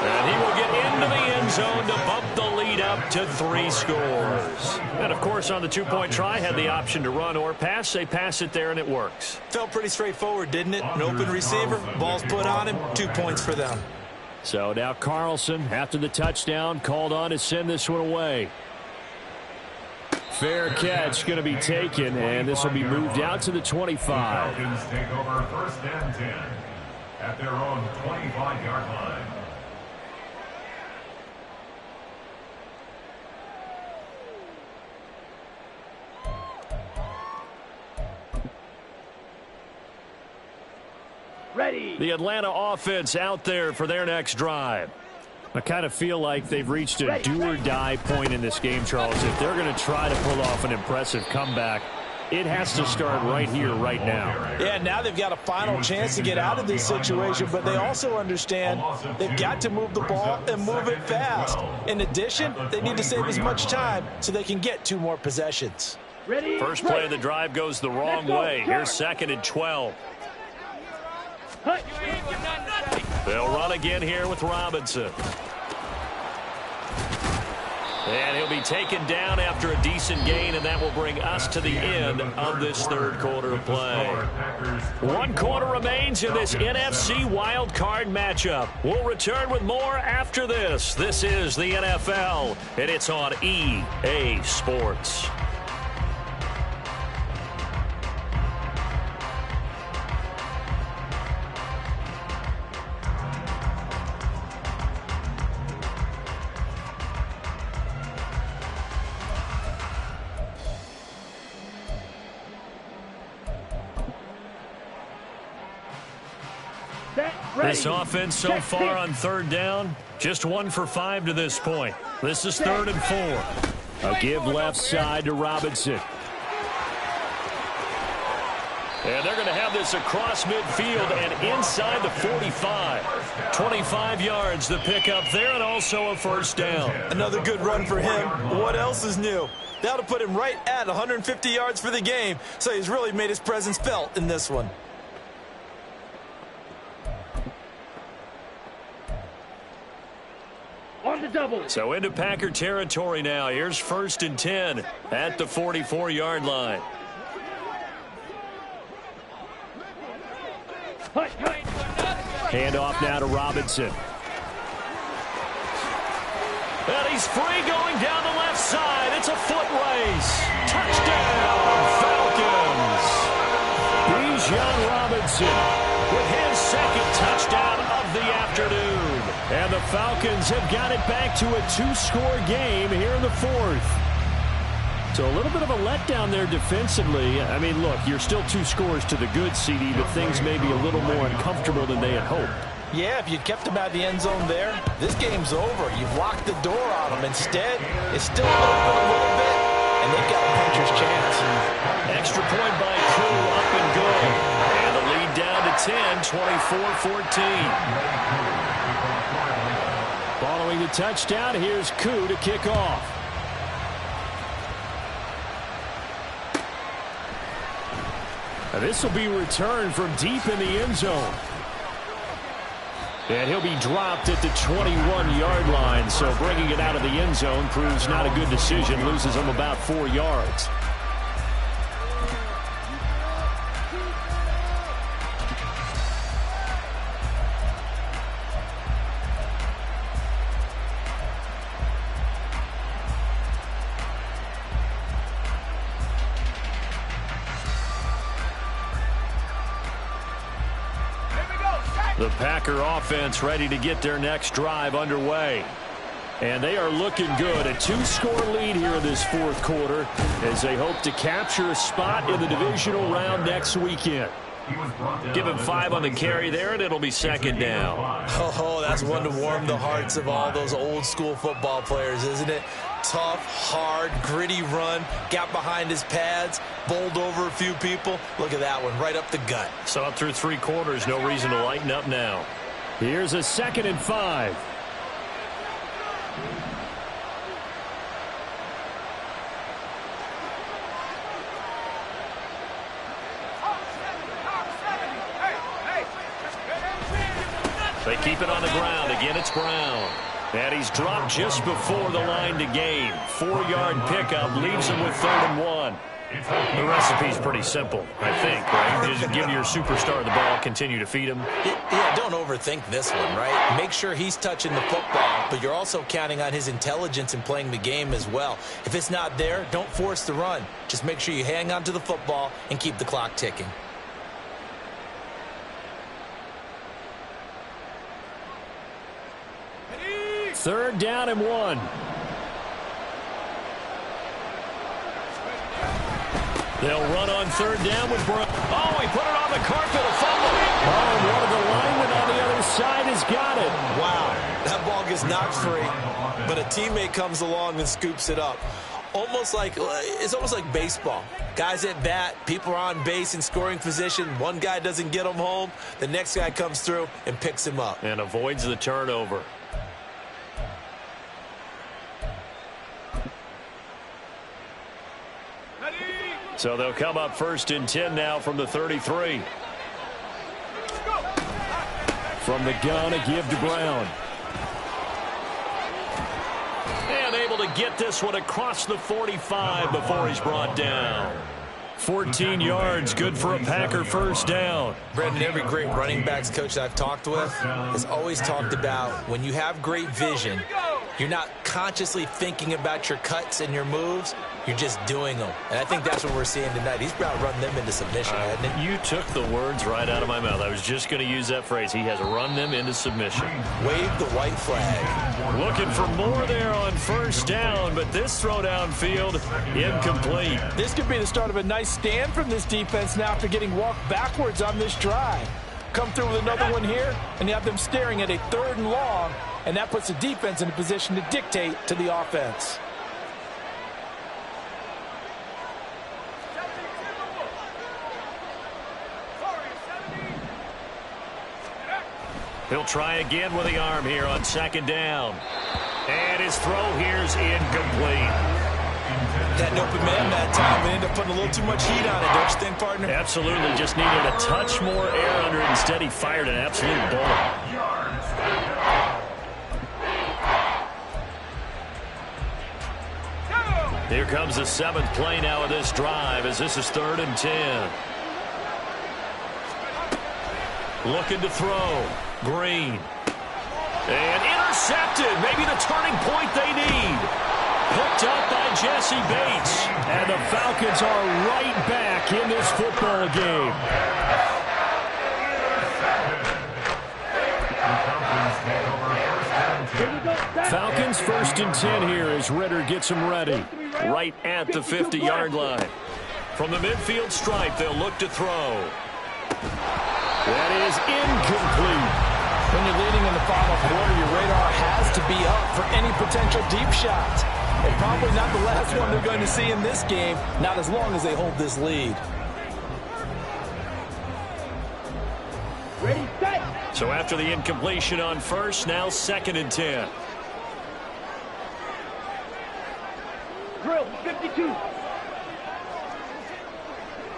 And he will get into the end zone to bump the lead up to 3 scores. And, of course, on the 2-point try, had the option to run or pass. They pass it there, and it works. Felt pretty straightforward, didn't it? An open receiver, ball's put on him, 2 points for them. So now Carlson, after the touchdown, called on to send this one away. Fair catch going to be taken, and this will be moved out to the 25. The Falcons take over 1st and 10 at their own 25-yard line. Ready. The Atlanta offense out there for their next drive. I kind of feel like they've reached a do-or-die point in this game, Charles. If they're going to try to pull off an impressive comeback, it has to start right here, right now. Yeah, now they've got a final chance to get out of this situation, but they also understand they've got to move the ball and move it fast. In addition, they need to save as much time so they can get 2 more possessions. First play of the drive goes the wrong way. Here's 2nd and 12. They'll run again here with Robinson. And he'll be taken down after a decent gain, and that will bring us to the end of this third quarter of play. 1 quarter remains in this NFC wild card matchup. We'll return with more after this. This is the NFL, and it's on EA Sports. This offense so far on 3rd down, just 1 for 5 to this point. This is 3rd and 4. A give left side to Robinson. And they're going to have this across midfield and inside the 45. 25 yards the pickup there, and also a first down. Another good run for him. What else is new? That'll put him right at 150 yards for the game, so he's really made his presence felt in this one. On the double. So into Packer territory now. Here's 1st and 10 at the 44-yard line. Handoff now to Robinson. And he's free going down the left side. It's a foot race. Touchdown, Falcons. Bijan Robinson with his 2nd touchdown of of the afternoon. And the Falcons have got it back to a 2-score game here in the fourth. So a little bit of a letdown there defensively. I mean, look, you're still 2 scores to the good, CD, but things may be a little more uncomfortable than they had hoped. Yeah, if you'd kept them out of the end zone there, this game's over. You've locked the door on them. Instead, it's still open a little bit, and they've got a puncher's chance. Extra point by Crew, up and good. And the lead down to 10, 24-14. Following the touchdown, here's Koo to kick off. Now this will be returned from deep in the end zone. And he'll be dropped at the 21-yard line, so bringing it out of the end zone proves not a good decision, loses him about 4 yards. The Packer offense ready to get their next drive underway. And they are looking good. A 2-score lead here in this fourth quarter as they hope to capture a spot in the divisional round next weekend. Give him 5 on the carry there, and it'll be second down. Oh, that's one to warm the hearts of all those old-school football players, isn't it? Tough, hard, gritty run, got behind his pads, bowled over a few people. Look at that one, right up the gut. So up through 3 quarters, no reason to lighten up now. Here's a 2nd and 5. They keep it on the ground. Again, it's Brown. And he's dropped just before the line to gain. 4-yard pickup leaves him with 3rd and 1. The recipe's pretty simple, I think, right? Just give your superstar the ball, continue to feed him. Yeah, don't overthink this one, right? Make sure he's touching the football, but you're also counting on his intelligence in playing the game as well. If it's not there, don't force the run. Just make sure you hang on to the football and keep the clock ticking. Third down and 1. They'll run on 3rd down with Brown. Oh, he put it on the carpet, a fumble. Oh, and one of the linemen on the other side has got it. Wow, that ball gets knocked free, but a teammate comes along and scoops it up. It's almost like baseball. Guys at bat, people are on base in scoring position. One guy doesn't get him home. The next guy comes through and picks him up. And avoids the turnover. So they'll come up 1st and 10 now from the 33. From the gun, a give to Brown. And able to get this one across the 45 before he's brought down. 14 yards, good for a Packer first down. Brendan, every great running backs coach that I've talked with has always talked about when you have great vision, you're not consciously thinking about your cuts and your moves. You're just doing them. And I think that's what we're seeing tonight. He's about run them into submission, hasn't he? You took the words right out of my mouth. I was just going to use that phrase. He has run them into submission. Wave the white flag. Looking for more there on 1st down, but this throw downfield incomplete. This could be the start of a nice stand from this defense now after getting walked backwards on this drive. Come through with another one here, and you have them staring at a 3rd and long, and that puts the defense in a position to dictate to the offense. He'll try again with the arm here on 2nd down. And his throw here's incomplete. That open man that time and ended up putting a little too much heat on it, don't you think, partner? Absolutely. Just needed a touch more air under it. Instead, he fired an absolute bullet. Here comes the 7th play now of this drive as this is 3rd and 10. Looking to throw. Green. And intercepted. Maybe the turning point they need. Picked up by Jesse Bates. And the Falcons are right back in this football game. Falcons 1st and 10 here as Ritter gets them ready. Right at the 50-yard line. From the midfield stripe, they'll look to throw. That is incomplete. When you're leading in the final quarter, your radar has to be up for any potential deep shots. And probably not the last one they're going to see in this game, not as long as they hold this lead. Ready, set. So after the incompletion on first, now 2nd and 10. Drill, 52.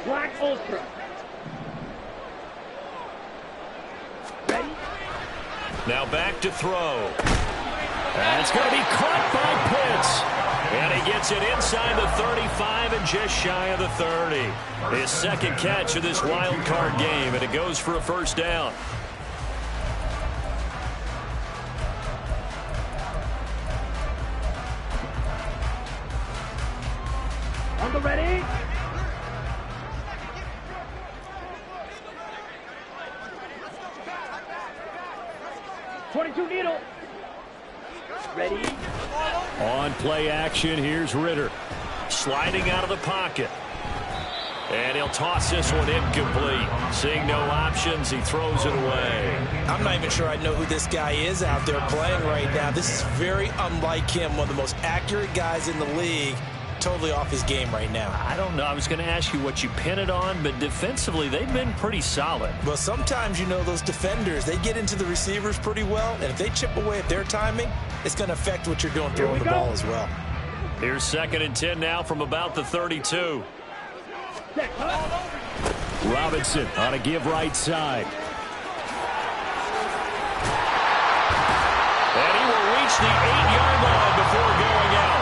Black Ultra. Ready? Now back to throw. That's going to be caught by Pitts. And he gets it inside the 35 and just shy of the 30. His 2nd catch of this wild card game, and it goes for a 1st down. On the ready. .22 needle. Ready. On play action, here's Ritter. Sliding out of the pocket. And he'll toss this one incomplete. Seeing no options, he throws it away. I'm not even sure I know who this guy is out there playing right now. This is very unlike him, one of the most accurate guys in the league. Totally off his game right now. I don't know. I was going to ask you what you pin it on, but defensively, they've been pretty solid. Well, sometimes, you know, those defenders, they get into the receivers pretty well, and if they chip away at their timing, it's going to affect what you're doing throwing the ball as well. Here's 2nd and 10 now from about the 32. Robinson on a give right side. And he will reach the 8-yard line before going out.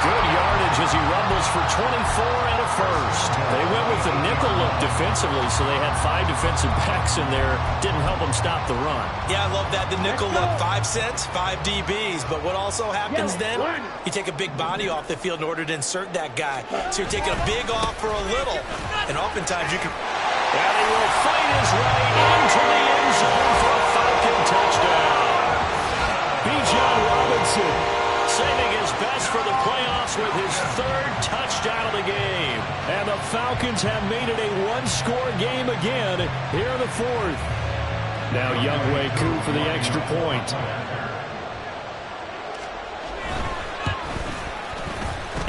Good yardage as he rumbles for 24 and a 1st. They went with the nickel look defensively, so they had 5 defensive backs in there. Didn't help them stop the run. Yeah, I love that. The nickel look, 5 cents, 5 DBs. But what also happens then, you take a big body off the field in order to insert that guy. So you're taking a big off for a little. And oftentimes you can... And he will fight his way into the end zone for a Falcon touchdown. Bijan Robinson saving his best for the playoffs with his 3rd touchdown of the game. And the Falcons have made it a one-score game again here in the 4th. Now Younghoe Koo for the extra point.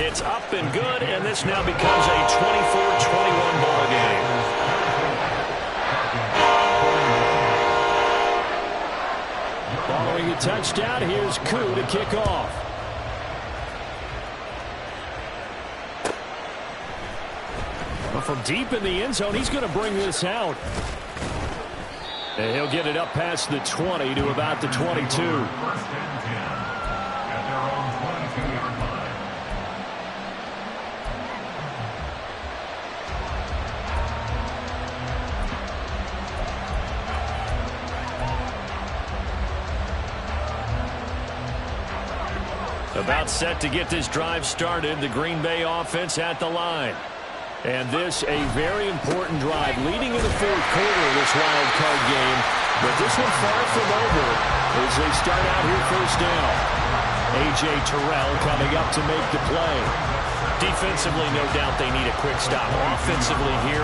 It's up and good, and this now becomes a 24-21 ball game. Following a touchdown, here's Koo to kick off. From deep in the end zone, he's going to bring this out. And he'll get it up past the 20 to about the 22. 1st and 10 at their own 22-yard line. About set to get this drive started, the Green Bay offense at the line. And this a very important drive leading in the 4th quarter of this wild card game. But this one far from over as they start out here 1st down. A.J. Terrell coming up to make the play. Defensively, no doubt they need a quick stop. Offensively here,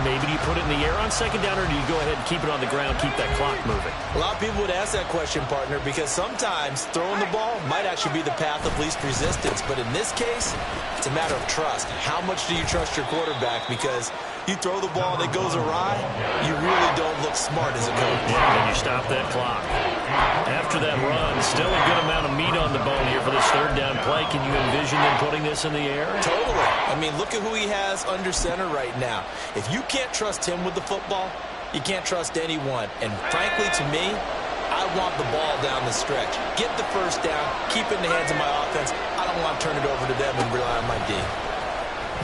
maybe do you put it in the air on 2nd down, or do you go ahead and keep it on the ground, keep that clock moving? A lot of people would ask that question, partner, because sometimes throwing the ball might actually be the path of least resistance. But in this case, it's a matter of trust. How much do you trust your quarterback? Because you throw the ball and it goes awry, you really don't look smart as a coach. Yeah, then you stop that clock. After that run, still a good amount of meat on the bone here for this 3rd down play. Can you envision them putting this in the air? Totally. I mean, look at who he has under center right now. If you can't trust him with the football, you can't trust anyone. And frankly, to me, I want the ball down the stretch. Get the 1st down, keep it in the hands of my offense. I don't want to turn it over to them and rely on my D.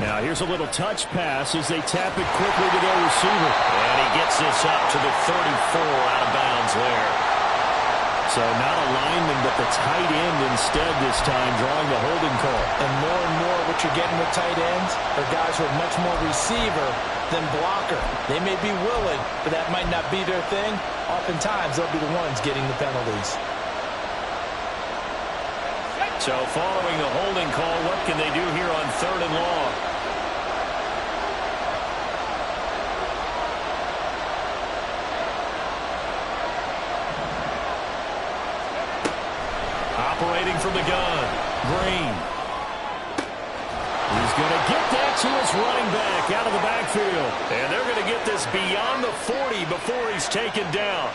Now here's a little touch pass as they tap it quickly to their receiver. And he gets this up to the 34 out of bounds there. So not a lineman, but the tight end instead this time, drawing the holding call. And more what you're getting with tight ends are guys who are much more receiver than blocker. They may be willing, but that might not be their thing. Oftentimes, they'll be the ones getting the penalties. So following the holding call, what can they do here on 3rd and long? Operating from the gun, Green. He's going to get that to his running back out of the backfield. And they're going to get this beyond the 40 before he's taken down.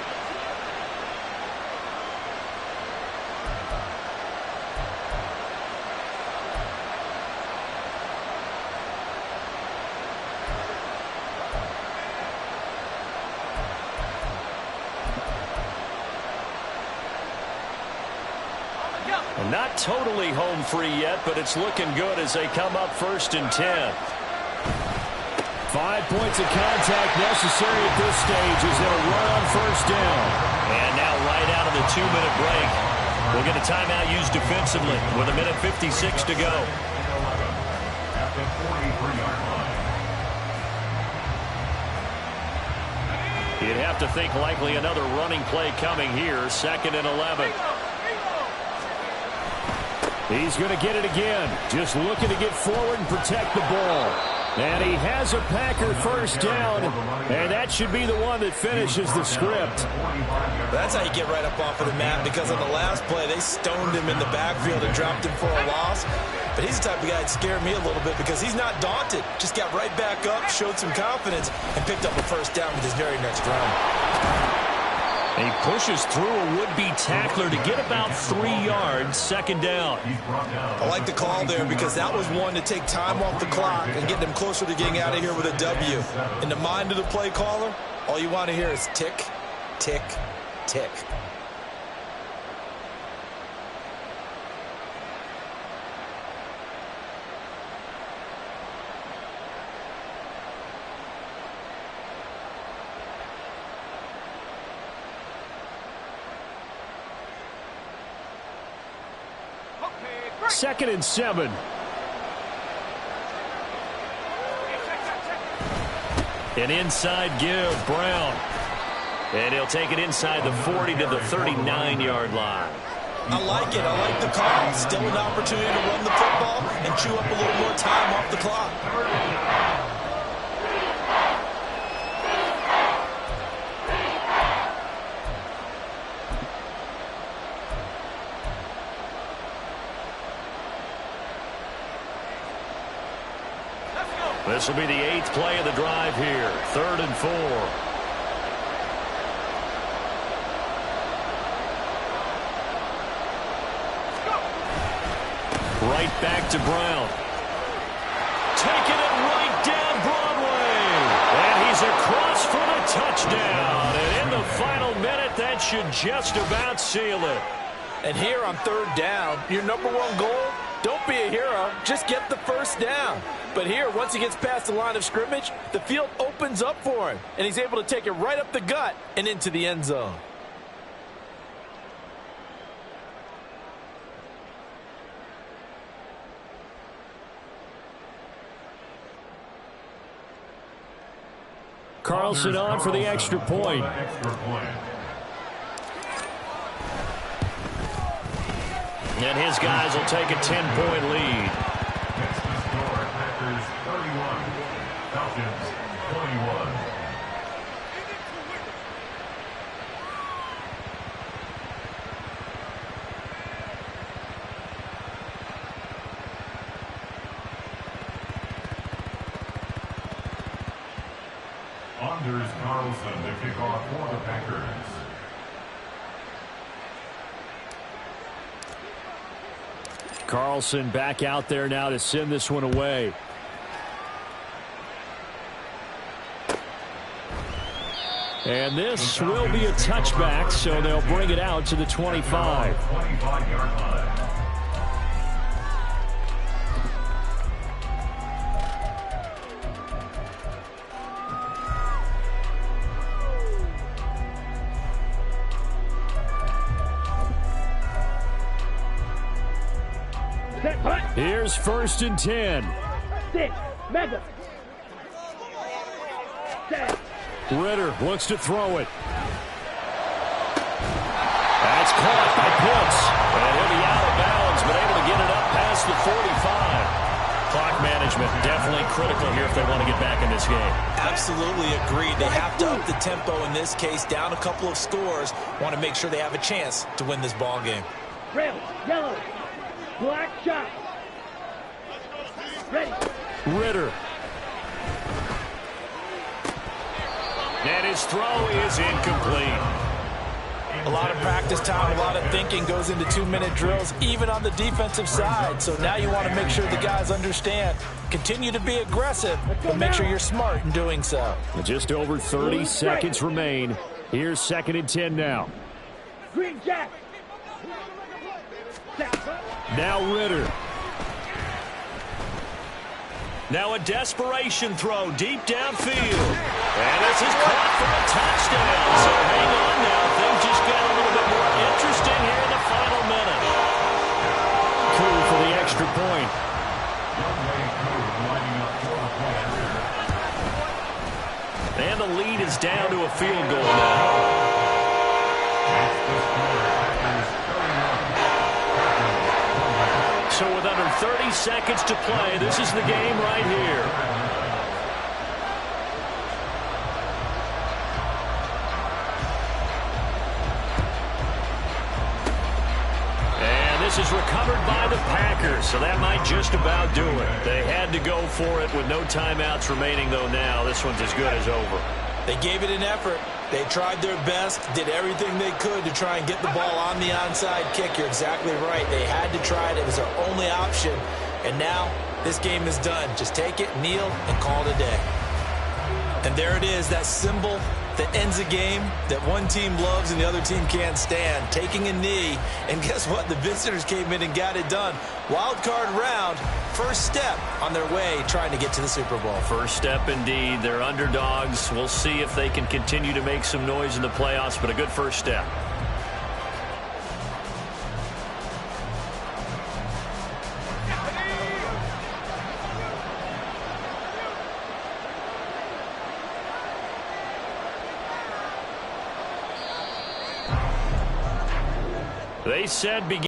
Not totally home free yet, but it's looking good as they come up 1st and 10. 5 points of contact necessary at this stage as they'll run on 1st down. And now right out of the 2-minute break, we'll get a timeout used defensively with 1:56 to go. At the 43-yard line. You'd have to think likely another running play coming here, 2nd and 11. He's going to get it again. Just looking to get forward and protect the ball. And he has a Packer 1st down. And that should be the one that finishes the script. That's how you get right up off of the mat, because on the last play, they stoned him in the backfield and dropped him for a loss. But he's the type of guy that scared me a little bit because he's not daunted. Just got right back up, showed some confidence, and picked up a 1st down with his very next run. He pushes through a would-be tackler to get about 3 yards, 2nd down. I like the call there because that was one to take time off the clock and get them closer to getting out of here with a W. In the mind of the play caller, all you want to hear is tick, tick, tick. Second and 7. An inside give, Brown. And he'll take it inside the 40 to the 39-yard line. I like it. I like the call. Still an opportunity to run the football and chew up a little more time off the clock. This will be the 8th play of the drive here. 3rd and 4. Right back to Brown. Taking it right down Broadway. And he's across for the touchdown. And in the final minute, that should just about seal it. And here on 3rd down, your number one goal, don't be a hero, just get the 1st down. But here, once he gets past the line of scrimmage, the field opens up for him, and he's able to take it right up the gut and into the end zone. Carlson on for the extra point. And his guys will take a 10-point lead. Next to score, Packers 31, Falcons 21. Anders Carlson to kick off for the Packers. Carlson back out there now to send this one away. And this will be a touchback, so they'll bring it out to the 25. 25-yard line. Here's 1st and 10. 6, mega. 10. Ritter looks to throw it. That's caught by Pitts. And he'll be out of bounds, but able to critical here if they want to get back in this game. Absolutely agreed. They have to up the tempo in this case, down a couple of scores. Want to make sure they have a chance to win this ball game. Red, yellow, black shot. Ready. Ritter. And his throw is incomplete. A lot of practice time, a lot of thinking goes into 2-minute drills, even on the defensive side. So now you want to make sure the guys understand. Continue to be aggressive, but make sure you're smart in doing so. Just over 30 seconds remain. Here's 2nd and 10 now. Green jack. Now Ritter. Now a desperation throw deep downfield. And this is caught for a touchdown. So hang on now. Things just get a little bit more interesting here in the final minute. Coup for the extra point. And the lead is down to a field goal now. So with under 30 seconds to play, this is the game right here. And this is recovered by the Packers, so that might just about do it. They had to go for it with no timeouts remaining, though now this one's as good as over. They gave it an effort. They tried their best, did everything they could to try and get the ball on the onside kick. You're exactly right. They had to try it. It was their only option. And now this game is done. Just take it, kneel, and call it a day. And there it is, that symbol that ends a game that one team loves and the other team can't stand. Taking a knee. And guess what? The visitors came in and got it done. Wild card round. First step on their way trying to get to the Super Bowl. First step indeed. They're underdogs. We'll see if they can continue to make some noise in the playoffs, but a good first step. They said begin.